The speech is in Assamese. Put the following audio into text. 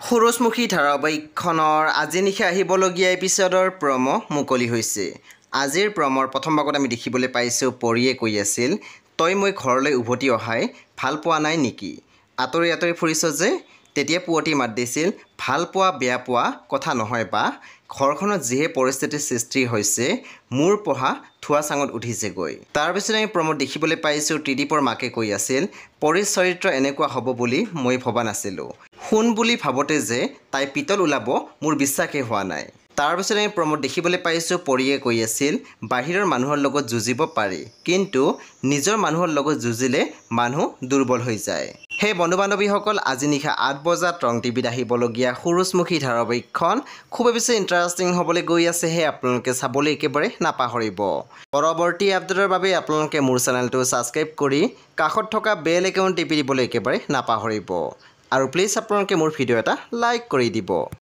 সূৰুজমুখী ধাৰাবাহিকখনৰ আজি নিশা আহিবলগীয়া এপিছডৰ প্ৰমো মুকলি হৈছে। আজিৰ প্ৰমৰ প্ৰথম ভাগত আমি দেখিবলৈ পাইছোঁ পৰীয়ে কৈ আছিল, তই মই ঘৰলৈ উভতি অহাই ভাল পোৱা নাই নেকি? আঁতৰি আঁতৰি ফুৰিছ যে? তেতিয়া পুৱতি মাত দিছিল, ভাল পোৱা বেয়া পোৱা কথা নহয় বা, ঘৰখনত যিহে পৰিস্থিতিৰ সৃষ্টি হৈছে মোৰ পঢ়া থোৱা চাঙত উঠিছেগৈ। তাৰপিছত আমি প্ৰমোদ দেখিবলৈ পাইছোঁ ত্ৰিদীপৰ মাকে কৈ আছিল, পৰীৰ চৰিত্ৰ এনেকুৱা হ'ব বুলি মই ভবা নাছিলোঁ। সোণ বুলি ভাবোঁতে যে তাই পিতল ওলাব মোৰ বিশ্বাসেই হোৱা নাই। তাৰপিছত আমি প্ৰমোদ দেখিবলৈ পাইছোঁ পৰীয়ে কৈ আছিল, বাহিৰৰ মানুহৰ লগত যুঁজিব পাৰি, কিন্তু নিজৰ মানুহৰ লগত যুঁজিলে মানুহ দুৰ্বল হৈ যায়। সেই বন্ধু বান্ধৱীসকল, আজি নিশা ৮ বজাত ৰং টিভিত আহিবলগীয়া সূৰুজমুখী ধাৰাবাহিকখন খুবেই বেছি ইণ্টাৰেষ্টিং হ'বলৈ গৈ আছে। সেয়ে আপোনালোকে চাবলৈ একেবাৰে নাপাহৰিব। পৰৱৰ্তী আপডেটৰ বাবে আপোনালোকে মোৰ চেনেলটো ছাবস্ক্ৰাইব কৰি কাষত থকা বেল আইকন টিপি দিবলৈ একেবাৰে নাপাহৰিব। আৰু প্লিজ আপোনালোকে মোৰ ভিডিঅ' এটা লাইক কৰি দিব।